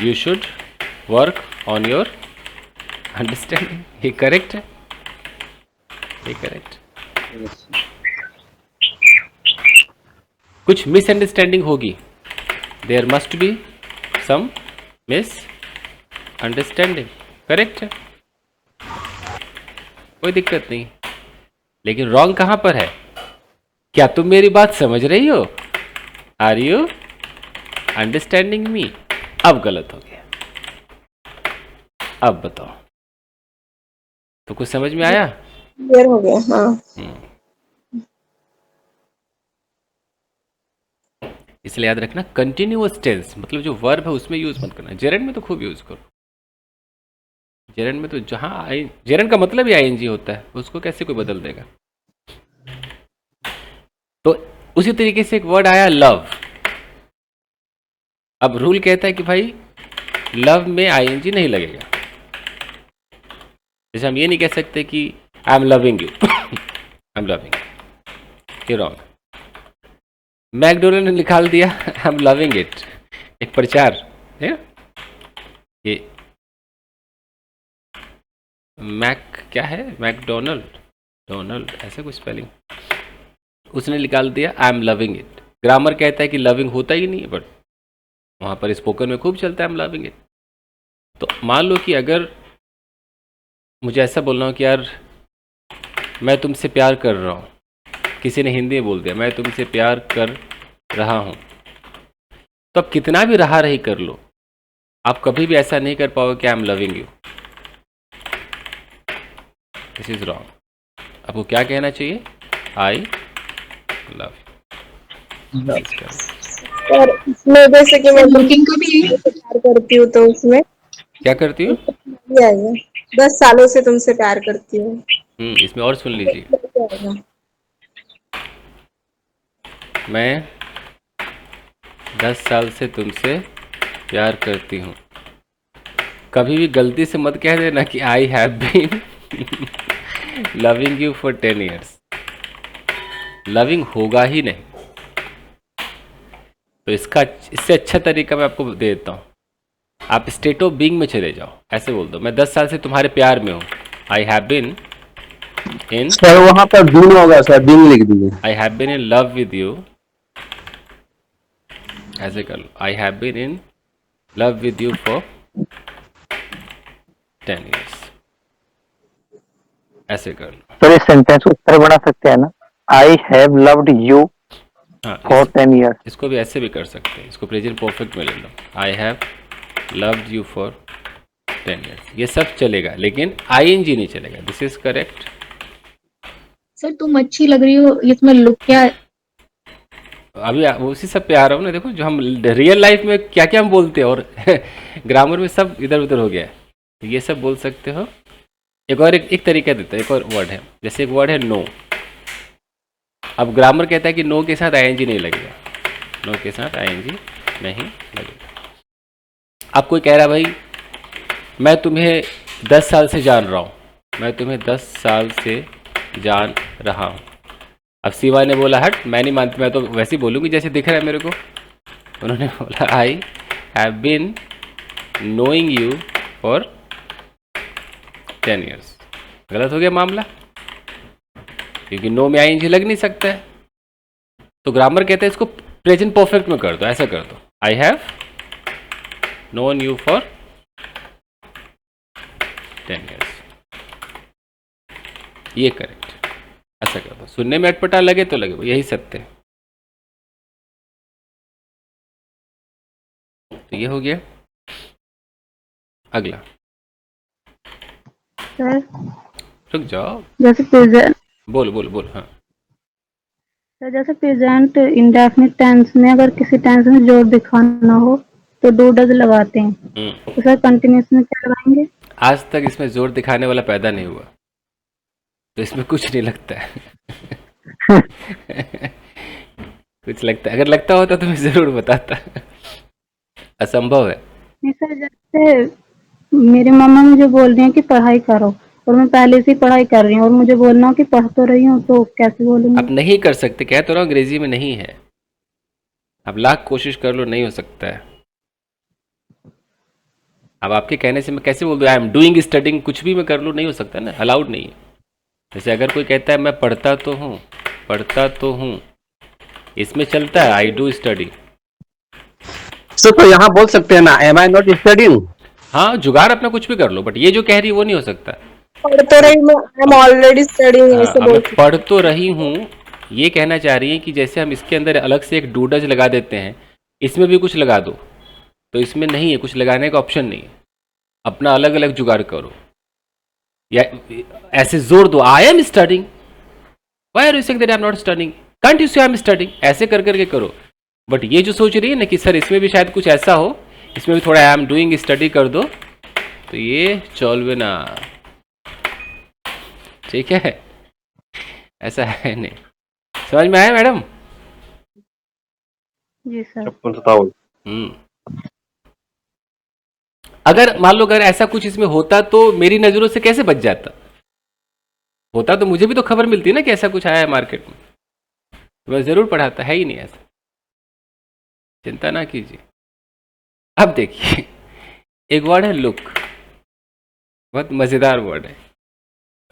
You should work on your understanding. ये करेक्ट है, ये करेक्ट। कुछ मिसअंडरस्टैंडिंग होगी, there must be some misunderstanding, correct है, कोई दिक्कत नहीं। लेकिन रॉन्ग कहां पर है? क्या तुम मेरी बात समझ रही हो? Are you understanding me? अब गलत हो गया। अब बताओ, तो कुछ समझ में आया? क्लियर हो गया। हाँ, इसलिए याद रखना, कंटिन्यूअस टेंस मतलब जो वर्ब है उसमें यूज मत करना। जेरेंड में तो खूब यूज करो। जेरेंड में तो जहां जेरेंड का मतलब ही आईएनजी होता है, उसको कैसे कोई बदल देगा? तो उसी तरीके से एक वर्ड आया लव। अब रूल कहता है कि भाई लव में आईएनजी नहीं लगेगा। जैसे हम ये नहीं कह सकते कि I am loving you, I am loving, ये रॉन्ग। मैकडोनल्ड ने निकाल दिया आई एम लविंग इट, एक प्रचार है ये। मैक क्या है, मैकडोनल्ड, डोनल्ड ऐसे कुछ स्पेलिंग, उसने निकाल दिया I am loving it. Grammar कहता है कि लविंग होता ही नहीं है, बट वहां पर स्पोकन में खूब चलता है आई एम लविंग इट। तो मान लो कि अगर मुझे ऐसा बोलना हो कि यार मैं तुमसे प्यार कर रहा हूँ, किसी ने हिंदी में बोल दिया मैं तुमसे प्यार कर रहा हूँ, तो अब कितना भी रहा रही कर लो, आप कभी भी ऐसा नहीं कर पाओगे कि I am loving you. This is wrong. आपको क्या कहना चाहिए? I love. और इसमें जैसे कि मैं लुकिंग का भी है। प्यार करती हूँ, तो उसमें क्या करती हूँ? ये आएगा 10 सालों से तुमसे प्यार करती हूँ। इसमें और सुन लीजिए, ये आएगा। मैं 10 साल से तुमसे प्यार करती हूँ। कभी भी गलती से मत कह देना कि I have been loving you for 10 years. Loving होगा ही नहीं। तो इससे अच्छा तरीका मैं आपको दे देता हूँ। आप स्टेट ऑफ बीइंग में चले जाओ, ऐसे बोल दो मैं 10 साल से तुम्हारे प्यार में हूँ। I have been in, sir वहां पर बीन होगा सर, बीन लिख दीजिए। I have been in love with you, ऐसे कर लो, I have been in love with you for 10 years, ऐसे कर लो। सर इस सेंटेंस को इस तरह बना सकते हैं ना, आई हैव लव्ड यू हाँ, फॉर 10 ईयर्स। इसको भी ऐसे भी कर सकते हैं, इसको प्रेजेंट परफेक्ट में ले लो, I have loved you for 10 years, ये सब चलेगा, लेकिन आईएनजी नहीं चलेगा। This is correct. सर तुम अच्छी लग रही हो, इसमें लुक क्या है? अभी उसी सब पे आ रहा हूँ ना। देखो जो हम रियल लाइफ में क्या क्या हम बोलते हैं, और ग्रामर में सब इधर उधर हो गया है, तो ये सब बोल सकते हो। एक और एक तरीका देता है, एक और वर्ड है, जैसे एक वर्ड है नो। अब ग्रामर कहता है कि नो के साथ आईएनजी नहीं लगेगा, नो के साथ आईएनजी नहीं लगेगा। अब कोई कह रहा है भाई मैं तुम्हें 10 साल से जान रहा हूँ, मैं तुम्हें 10 साल से जान रहा हूँ। अब शिवा ने बोला हट, मैं नहीं मानती, मैं तो वैसे ही बोलूँगी जैसे दिख रहा है मेरे को। उन्होंने बोला I have been knowing you for 10 years. गलत हो गया मामला, क्योंकि नो में आईएनजी लग नहीं सकता है। तो ग्रामर कहता है इसको प्रेजेंट परफेक्ट में कर दो, ऐसा कर दो, I have known you for 10 years, ये करेक्ट। ऐसा कर दो, सुनने में अटपटा लगे तो लगे, यही सत्य है। तो ये हो गया। अगला, सर रुक जाओ, जैसे प्रेजेंट बोल बोल बोल। हाँ, सर जैसे प्रेजेंट इंडेफिनिट टेंस में अगर किसी टेंस में जोर दिखाना हो तो डू डज लगाते हैं, तो सर कंटिन्यूस में क्या लगाएंगे? आज तक इसमें जोर दिखाने वाला पैदा नहीं हुआ, तो इसमें कुछ नहीं लगता है। कुछ लगता है, अगर लगता होता तो मैं जरूर बताता। असंभव है। नहीं सर, जैसे मेरी मम्मा मुझे बोल रही है कि पढ़ाई करो और मैं पहले से ही पढ़ाई कर रही हूँ और मुझे बोलना हो कि पढ़ तो रही हूँ, तो कैसे बोलूँगी? आप नहीं कर सकते, कह तो रहा हूँ अंग्रेजी में नहीं है। आप लाख कोशिश कर लो, नहीं हो सकता है। अब आपके कहने से मैं कैसे बोल दूँ आई एम डूइंग स्टडिंग, कुछ भी मैं कर लूँ, नहीं हो सकता ना, अलाउड नहीं है। जैसे अगर कोई कहता है मैं पढ़ता तो हूँ, इसमें चलता है आई डू स्टडी। सर तो यहाँ बोल सकते हैं ना, एम आई नॉट स्टडिंग? हाँ, जुगाड़ अपना कुछ भी कर लो, बट ये जो कह रही है वो नहीं हो सकता। पढ़ तो रही मैं, आई एम ऑलरेडी स्टडीइंग, ऐसे मैं बोल पढ़ तो रही हूँ, ये कहना चाह रही है कि जैसे हम इसके अंदर अलग से एक डूडज लगा देते हैं, इसमें भी कुछ लगा दो, तो इसमें नहीं है, कुछ लगाने का ऑप्शन नहीं है। अपना अलग अलग जुगाड़ करो, या ऐसे जोर दो, I am studying, why are you saying that I am not studying, can't you say I am studying, ऐसे कर करके करो। बट ये जो सोच रही है ना कि सर इसमें भी शायद कुछ ऐसा हो, इसमें भी थोड़ा आई एम डूइंग स्टडी कर दो, तो ये चलवे ना, ठीक है? ऐसा है नहीं। समझ में आया मैडम? जी सर। 56-57। अगर मान लो अगर ऐसा कुछ इसमें होता तो मेरी नजरों से कैसे बच जाता? होता तो मुझे भी तो खबर मिलती ना कि ऐसा कुछ आया है मार्केट में, मैं जरूर पढ़ाता, है ही नहीं ऐसा, चिंता ना कीजिए। अब देखिए, एक वर्ड है लुक, बहुत मजेदार वर्ड है।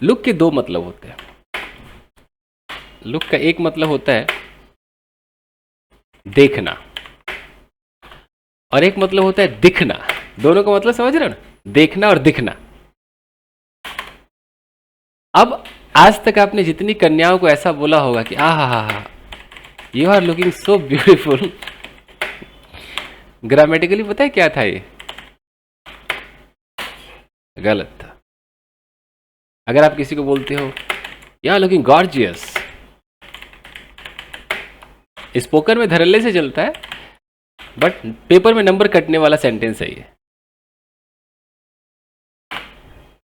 लुक के दो मतलब होते हैं। लुक का एक मतलब होता है देखना, और एक मतलब होता है दिखना। दोनों का मतलब समझ रहे हो ना, देखना और दिखना। अब आज तक आपने जितनी कन्याओं को ऐसा बोला होगा कि aha, you are looking so beautiful, grammatically पता है क्या था? ये गलत था। अगर आप किसी को बोलते हो you are looking gorgeous, spoken में धड़ल्ले से चलता है, बट पेपर में नंबर कटने वाला सेंटेंस है ये।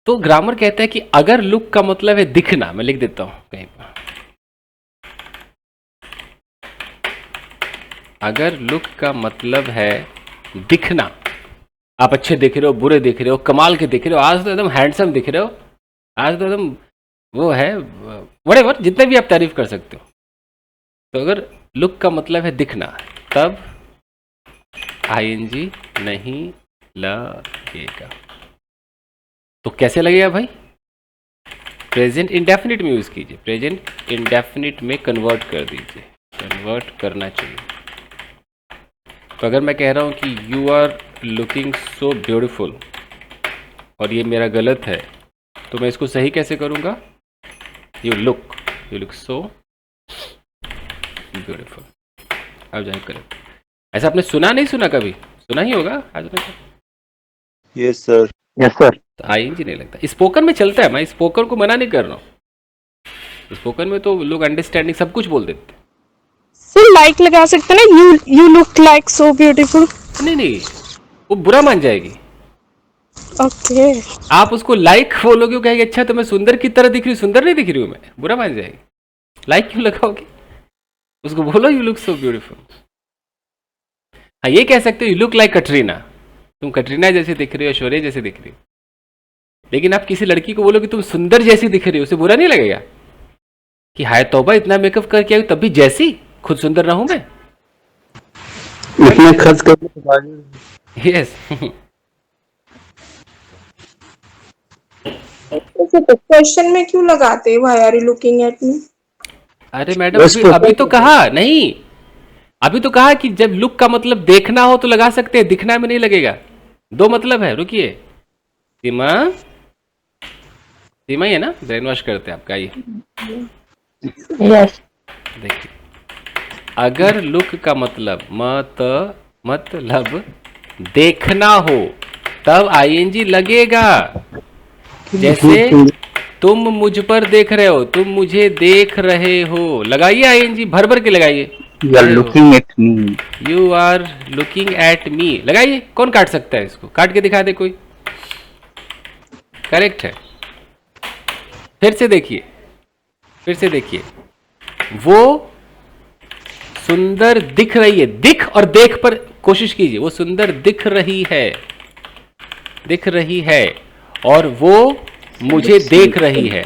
तो ग्रामर कहता है कि अगर लुक का मतलब है दिखना, मैं लिख देता हूं कहीं पर, अगर लुक का मतलब है दिखना, आप अच्छे दिख रहे हो, बुरे दिख रहे हो, कमाल के दिख रहे हो, आज तो एकदम हैंडसम दिख रहे हो, आज तो एकदम वो है व्हाटएवर, जितने भी आप तारीफ कर सकते हो। तो अगर लुक का मतलब है दिखना, तब आईएनजी नहीं लगेगा। तो कैसे लगेगा भाई? प्रेजेंट इंडेफिनिट में यूज कीजिए, प्रेजेंट इंडेफिनिट में कन्वर्ट कर दीजिए, कन्वर्ट करना चाहिए। तो अगर मैं कह रहा हूं कि you are looking so beautiful और ये मेरा गलत है, तो मैं इसको सही कैसे करूंगा? You look so beautiful. अब जाए करेक्ट। ऐसा आपने सुना नहीं सुना? कभी सुना ही होगा आज तक। Yes sir. Yes sir. तो आईएनजी नहीं लगता। स्पोकन में चलता है, मैं स्पोकन को मना नहीं कर रहा हूँ, स्पोकन में तो लोग अंडरस्टैंडिंग सब कुछ बोल देते हैं। सर लाइक लगा सकते हैं ना, you look like so beautiful. नहीं, वो बुरा मान जाएगी। ओके। आप उसको लाइक बोलोगे, वो कहेगी अच्छा तो मैं सुंदर की तरह दिख रही हूँ, सुंदर नहीं दिख रही हूँ मैं, बुरा मान जाएगी। लाइक क्यों लगाओगे? उसको बोलो यू लुक सो ब्यूटीफुल। हाँ, ये कह सकते हो यू लुक लाइक कटरीना, तुम कटरीना जैसे दिख रही हो, ऐश्वर्या जैसे दिख रही हो। लेकिन आप किसी लड़की को बोलो कि तुम सुंदर जैसी दिख रही हो, उसे बुरा नहीं लगेगा कि हाय तौबा इतना मेकअप करके आई तब भी जैसी, खुद सुंदर ना हूं मैं? इतने खर्च कर यस। क्वेश्चन में क्यों लगाते हैं why are you looking at me? अरे मैडम अभी तो कहा नहीं, अभी तो कहा कि जब लुक का मतलब देखना हो तो लगा सकते हैं, दिखना में नहीं लगेगा। दो मतलब है, रुकिए सीमा, सीमा ही है ना, ब्रेन वॉश करते हैं आपका ये। यस देखिए, अगर लुक का मतलब मतलब देखना हो तब आईएनजी लगेगा। जैसे तुम मुझ पर देख रहे हो, तुम मुझे देख रहे हो, लगाइए आईएनजी, भर भर के लगाइए। You are looking at me, you are looking at me, लगाइए। कौन काट सकता है इसको? काट के दिखा दे कोई। करेक्ट है। फिर से देखिए, फिर से देखिए, वो सुंदर दिख रही है, दिख और देख पर कोशिश कीजिए। वो सुंदर दिख रही है, दिख रही है, और वो मुझे देख रही है।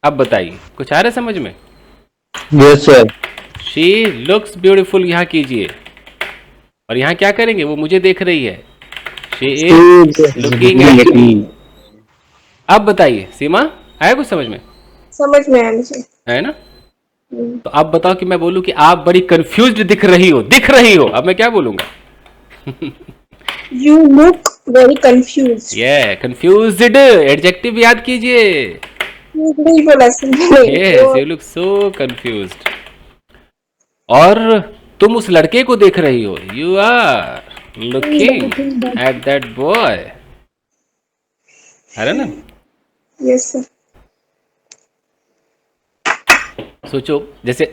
अब बताइए, कुछ आ रहा है समझ में? Yes sir, she looks beautiful यहाँ कीजिए, और यहाँ क्या करेंगे? वो मुझे देख रही है। शी इज लुकिंग एट मी। अब बताइए सीमा, आया कुछ समझ में? समझ में आया मुझे। है ना? तो अब बताओ कि मैं बोलूं कि आप बड़ी कंफ्यूज्ड दिख रही हो, दिख रही हो, अब मैं क्या बोलूंगा? You look very confused. ये कंफ्यूज्ड एडजेक्टिव याद कीजिए। नहीं बोला सुनने। Yes, you look so confused. और तुम उस लड़के को देख रही हो, you are looking at that boy, है ना? Yes sir. सोचो, जैसे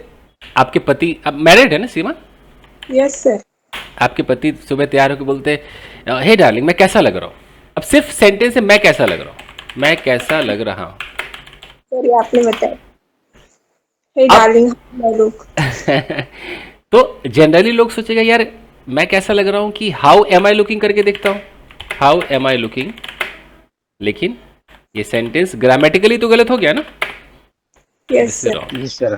आपके पति, अब मैरिड है ना सीमा? Yes sir. आपके पति सुबह तैयार होकर बोलते हैं, हे डार्लिंग मैं कैसा लग रहा हूँ। अब सिर्फ सेंटेंस है, मैं कैसा लग रहा हूँ, मैं कैसा लग रहा हूँ। सॉरी आपने बताया। हे डार्लिंग माय लुक। तो जनरली लोग सोचेगा यार मैं कैसा लग रहा हूँ कि हाउ एम आई लुकिंग करके देखता हूँ, हाउ एम आई लुकिंग। लेकिन ये सेंटेंस ग्रामेटिकली तो गलत हो गया ना? Yes sir. जी सर।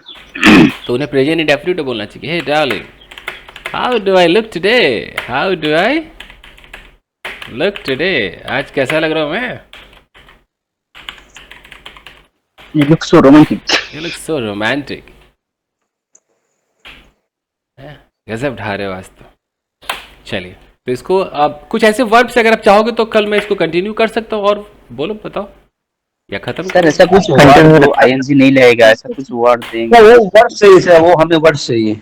तो उन्हें प्रेजेंट इंडेफिनिट बोलना चाहिए, hey darling how do I look today, how do I look today, आज कैसा लग रहा हूँ मैं? You look so romantic. You look so romantic. गजब ढा रहे हो आज तो। चलिए, तो इसको आप कुछ ऐसे वर्ब्स अगर आप चाहोगे तो कल मैं इसको कंटिन्यू कर सकता हूँ, और बोलो बताओ या खत्म? सर ऐसा कुछ वर्ड वो आईएनजी नहीं लगेगा, ऐसा कुछ वर्ड देंगे। वो वर्ड चाहिए सर, वो हमें वर्ड चाहिए।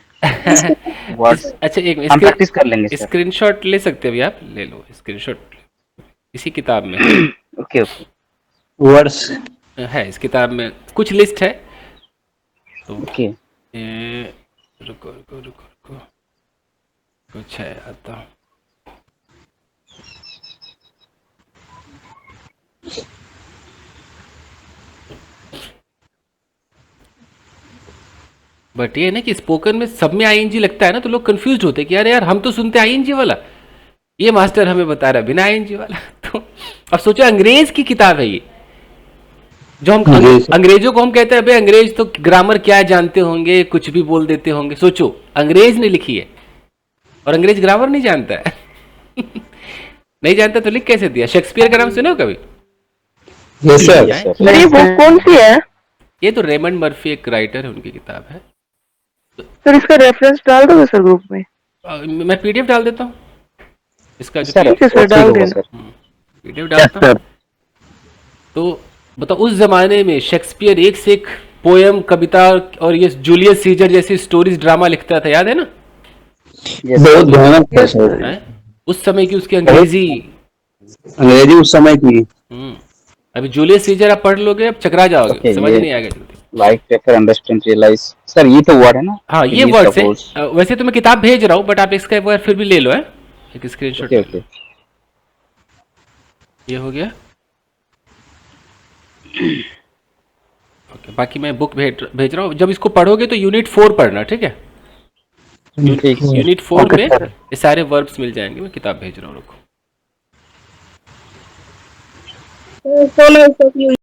वर्ड अच्छा, एक हम प्रैक्टिस कर लेंगे सर। स्क्रीनशॉट ले सकते हो अभी आप, ले लो स्क्रीनशॉट इसी किताब में। ओके ओके, वर्ड्स है इस किताब में कुछ लिस्ट है, तो ओके। रुको रुको रुको रुको, कुछ है आता हूँ। बट ये ना कि स्पोकन में सब में आईएनजी लगता है ना, तो लोग कंफ्यूज होते हैं कि यार हम तो सुनते आईएनजी वाला, ये मास्टर हमें बता रहा है बिना आईएनजी वाला। तो अब सोचो अंग्रेज की किताब है ये, जो हम अंग्रेजों को हम कहते हैं, अबे अंग्रेज तो ग्रामर क्या जानते होंगे, कुछ भी बोल देते होंगे। सोचो अंग्रेज ने लिखी है और अंग्रेज ग्रामर नहीं जानता है। नहीं जानता तो लिख कैसे दिया? शेक्सपियर का नाम सुने हो कभी? Yes sir. ये बुक कौन सी है? ये तो रेमंड मर्फी एक राइटर है, उनकी किताब है। सर इसका रेफरेंस डाल दोगे सर ग्रुप में? मैं पीडीएफ डाल देता हूँ इसका, जो सर डाल देना। पीडीएफ डालता हूँ। तो बताओ उस जमाने में शेक्सपियर एक से एक पोयम, कविता, और ये जूलियस सीजर जैसी स्टोरीज, ड्रामा लिखता था, याद है ना? बहुत भयानक था सर। हैं? उस समय की उसकी अंग्रेजी उस समय की। अभी जूलियस सीजर आप पढ़ लोगे, अब चकरा जाओगे। Okay, समझ ये- नहीं आएगा जल्दी। Like paper understand realise, sir ये तो वर्ड है ना? हाँ ये वर्ड है। वैसे तो मैं किताब भेज रहा हूँ, बट आप इसका एक बार फिर भी ले लो, है एक स्क्रीनशॉट। Okay okay. ये हो गया। ओके, बाकी मैं बुक भेज रहा हूँ। जब इसको पढ़ोगे तो यूनिट 4 पढ़ना, ठीक है? यूनिट 4 में ये सारे वर्ब्स मिल जाएंगे। मैं किताब भेज रहा हूँ, रुको। So nice of you.